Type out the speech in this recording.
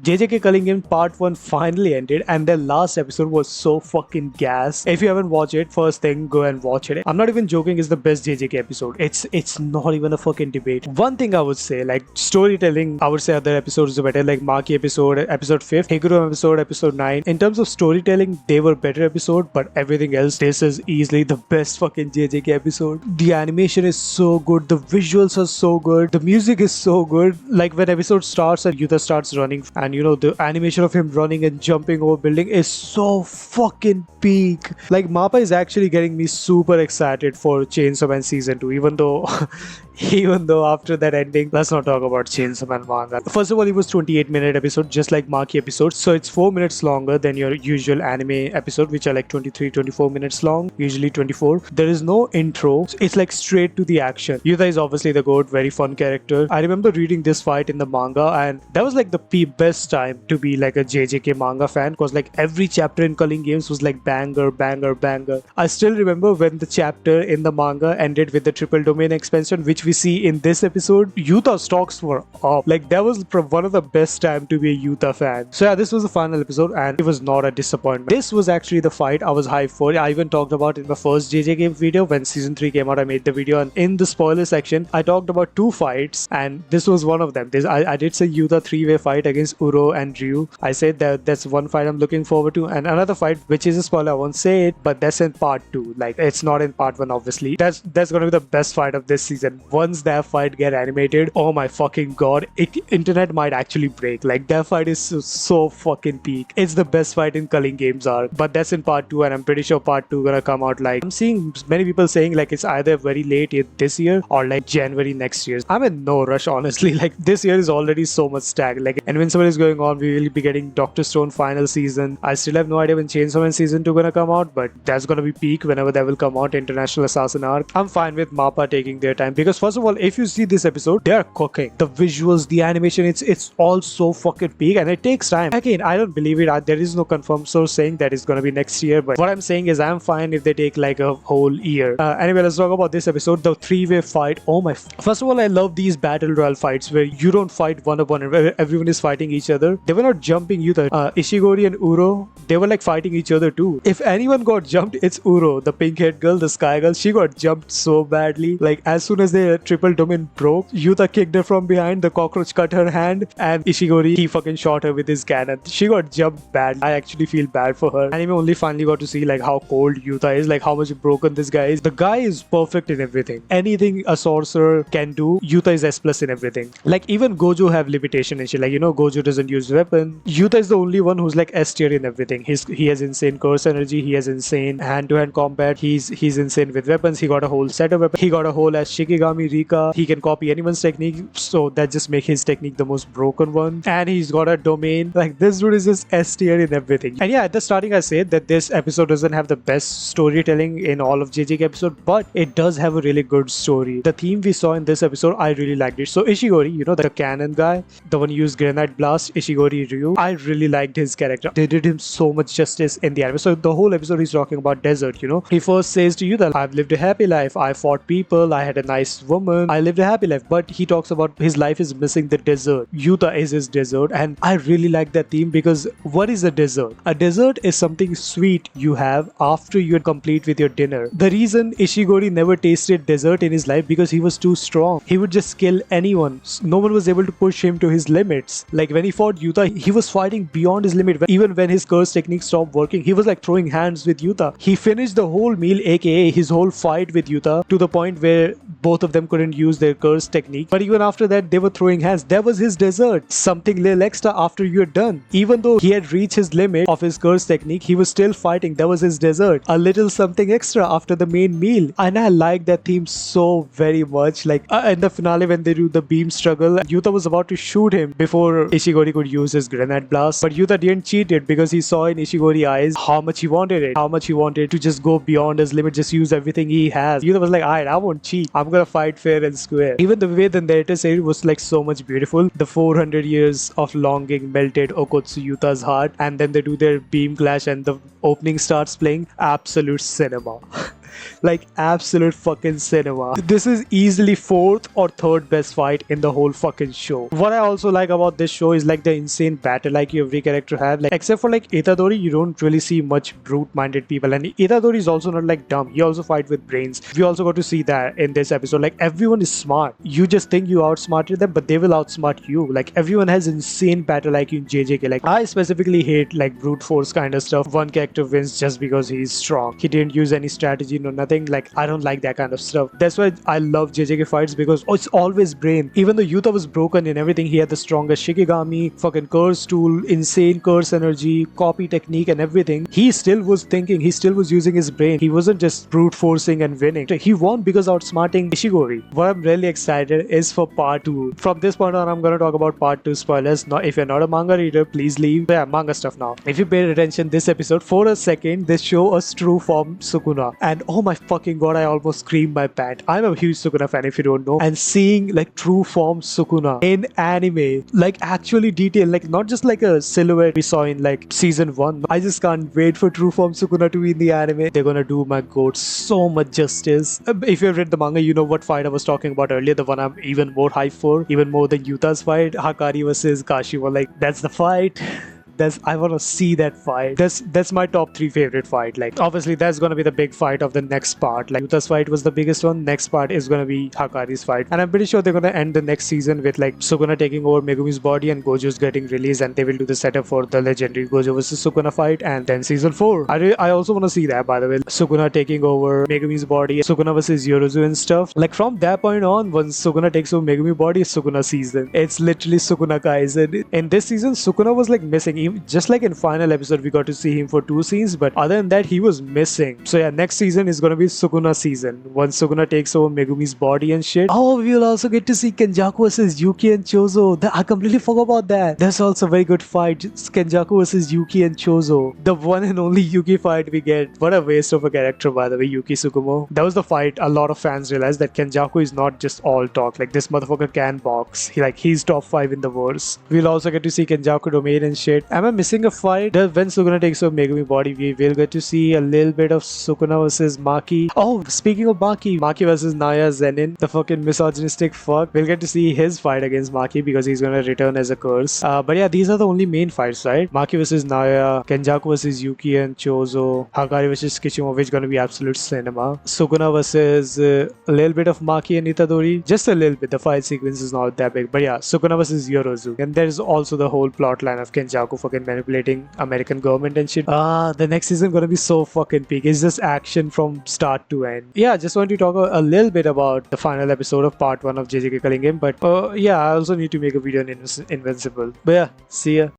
JJK Culling Game Part 1 finally ended and their last episode was so fucking gas. If you haven't watched it, first thing, go and watch it. I'm not even joking, it's the best JJK episode. It's not even a fucking debate. One thing I would say, like storytelling, I would say other episodes are better, like Maki episode 5, Higuro episode 9. In terms of storytelling, they were better episode, but everything else, this is easily the best fucking JJK episode. The animation is so good, the visuals are so good, the music is so good. Like when episode starts and Yuta starts running, and you know, the animation of him running and jumping over building is so fucking peak. Like Mappa is actually getting me super excited for Chainsaw Man season 2, even though after that ending, let's not talk about Chainsaw Man manga. First of all, it was 28-minute episode, just like Maki episodes, so it's 4 minutes longer than your usual anime episode, which are like 23-24 minutes long, usually 24. There is no intro, it's like straight to the action. Yuta is obviously the GOAT, very fun character. I remember reading this fight in the manga, and that was like the best time to be like a JJK manga fan, because like every chapter in Culling Games was like banger. I still remember when the chapter in the manga ended with the triple domain expansion, which we see in this episode. Yuta stocks were up. Like that was one of the best time to be a Yuta fan. So yeah, this was the final episode and it was not a disappointment. This was actually the fight I was hyped for. I even talked about it in the first JJK video when season 3 came out. I made the video, and in the spoiler section I talked about 2 fights, and this was one of them. I did say Yuta 3-way fight against Uro and Ryu. I said that's one fight I'm looking forward to, and another fight which is a spoiler, I won't say it, but that's in part 2. Like it's not in part 1 obviously. That's gonna be the best fight of this season. Once that fight get animated, oh my fucking god, internet might actually break. Like that fight is so fucking peak. It's the best fight in Culling Games arc, but that's in part 2, and I'm pretty sure part 2 gonna come out, like I'm seeing many people saying like it's either very late this year or like January next year. I'm in no rush honestly. Like this year is already so much stacked. Like Invincible is going on, we will be getting Doctor Stone final season. I still have no idea when Chainsaw Man season 2 gonna come out, but that's gonna be peak whenever that will come out. International Assassin arc, I'm fine with Mappa taking their time, because first of all, if you see this episode, they are cooking. The visuals, the animation, it's all so fucking peak, and it takes time. Again, I don't believe it. There is no confirmed source saying that it's gonna be next year, but what I'm saying is I'm fine if they take like a whole year. Anyway, let's talk about this episode, the 3-way fight. Oh my, first of all, I love these battle royale fights where you don't fight one opponent, where everyone is fighting each other. They were not jumping Yuta. Ishigori and Uro, they were like fighting each other too. If anyone got jumped, it's Uro, the pink-haired girl, the sky girl. She got jumped so badly. Like as soon as the triple domain broke, Yuta kicked her from behind, the cockroach cut her hand, and Ishigori, he fucking shot her with his cannon. She got jumped bad. I actually feel bad for her. Anime only finally got to see like how cold Yuta is, like how much broken this guy is. The guy is perfect in everything. Anything a sorcerer can do, Yuta is S+ in everything. Like even Gojo have limitation and shit. Like, you know, Gojo doesn't use weapon. Yuta is the only one who's like S tier in everything. He has insane curse energy, he has insane hand-to-hand combat, he's insane with weapons, he got a whole set of weapons, he got a whole as Shikigami Rika, he can copy anyone's technique, so that just make his technique the most broken one, and he's got a domain. Like this dude is just S tier in everything. And yeah, at the starting I said that this episode doesn't have the best storytelling in all of JJK episode, but it does have a really good story. The theme we saw in this episode, I really liked it. So Ishigori, you know, the cannon guy, the one who used granite blast, Ishigori Ryu, I really liked his character. They did him so much justice in the anime. So the whole episode he's talking about desert, you know. He first says to you that I've lived a happy life, I fought people, I had a nice woman, I lived a happy life, but he talks about his life is missing the desert. Yuta is his desert, and I really like that theme, because what is a desert? A desert is something sweet you have after you're complete with your dinner. The reason Ishigori never tasted dessert in his life, because he was too strong. He would just kill anyone. No one was able to push him to his limits. Like when he fought Yuta, he was fighting beyond his limit. Even when his curse technique stopped working, he was like throwing hands with Yuta. He finished the whole meal, aka his whole fight with Yuta, to the point where both of them couldn't use their curse technique. But even after that, they were throwing hands. That was his dessert. Something little extra after you're done. Even though he had reached his limit of his curse technique, he was still fighting. That was his dessert. A little something extra after the main meal. And I like that theme so very much. Like in the finale when they do the beam struggle, Yuta was about to shoot him before Ishigori could use his granite blast. But Yuta didn't cheat it, because he saw in Ishigori's eyes how much he wanted it. How much he wanted to just go beyond his limit, just use everything he has. Yuta was like, alright, I won't cheat. I'm gonna fight fair and square. Even the way the narrator said it was like so much beautiful. The 400 years of longing melted Okotsu Yuta's heart, and then they do their beam clash and the opening starts playing. Absolute cinema. Like absolute fucking cinema. This is easily fourth or third best fight in the whole fucking show. What I also like about this show is like the insane battle like every character have. Like except for like Itadori, you don't really see much brute-minded people, and Itadori is also not like dumb. He also fight with brains. We also got to see that in this episode. Like everyone is smart. You just think you outsmarted them, but they will outsmart you. Like everyone has insane battle IQ in JJK. Like I specifically hate like brute force kind of stuff. One character wins just because he's strong. He didn't use any strategy, no nothing. Like I don't like that kind of stuff. That's why I love JJK fights, because it's always brain. Even though Yuta was broken in everything, he had the strongest Shikigami, fucking curse tool, insane curse energy, copy technique and everything. He still was thinking, he still was using his brain. He wasn't just brute forcing and winning. He won because outsmarting Ishigori. What I'm really excited is for part 2. From this point on, I'm gonna talk about part 2 spoilers. Now, if you're not a manga reader, please leave. Yeah, manga stuff now. If you paid attention this episode for a second, they show us true form Sukuna. And oh my fucking god, I almost screamed my pant. I'm a huge Sukuna fan if you don't know. And seeing like true form Sukuna in anime, like actually detailed, like not just like a silhouette we saw in like season 1. I just can't wait for true form Sukuna to be in the anime. They're gonna do my goat so much justice. If you've read the manga, you know what fight I was talking about earlier, the one I'm even more hyped for, even more than Yuta's fight, Hakari versus Kashiwa. Like that's the fight. I want to see that fight. That's my top 3 favorite fight. Like obviously that's gonna be the big fight of the next part. Like Yuta's fight was the biggest one. Next part is gonna be Hakari's fight, and I'm pretty sure they're gonna end the next season with like Sukuna taking over Megumi's body and Gojo's getting released, and they will do the setup for the legendary Gojo versus Sukuna fight, and then season 4. I also want to see that, by the way. Sukuna taking over Megumi's body, Sukuna versus Yorozu and stuff. Like from that point on, once Sukuna takes over Megumi body, it's Sukuna season. It's literally Sukuna Kaisen. In this season, Sukuna was like missing. Just like in final episode, we got to see him for 2 scenes, but other than that, he was missing. So yeah, next season is gonna be Sukuna season. Once Sukuna takes over Megumi's body and shit. Oh, we'll also get to see Kenjaku versus Yuki and Chozo. I completely forgot about that. That's also a very good fight. Kenjaku versus Yuki and Chozo. The one and only Yuki fight we get. What a waste of a character, by the way, Yuki Tsukumo. That was the fight. A lot of fans realized that Kenjaku is not just all talk. Like this motherfucker can box. He's top 5 in the verse. We'll also get to see Kenjaku domain and shit. Am I missing a fight? When Sukuna takes over Megumi body, we will get to see a little bit of Sukuna versus Maki. Oh, speaking of Maki versus Naya Zenin, the fucking misogynistic fuck. We'll get to see his fight against Maki because he's gonna return as a curse. But yeah, these are the only main fights, right? Maki versus Naya, Kenjaku versus Yuki and Chozo, Hakari versus Kishimoto, which is gonna be absolute cinema. Sukuna versus a little bit of Maki and Itadori, just a little bit. The fight sequence is not that big, but yeah, Sukuna versus Yorozu, and there's also the whole plot line of Kenjaku fucking manipulating American government and shit. The next season gonna be so fucking big. It's just action from start to end. Yeah, just want to talk a little bit about the final episode of part 1 of JJK Culling Game, but yeah, I also need to make a video on Invincible. But yeah, see ya.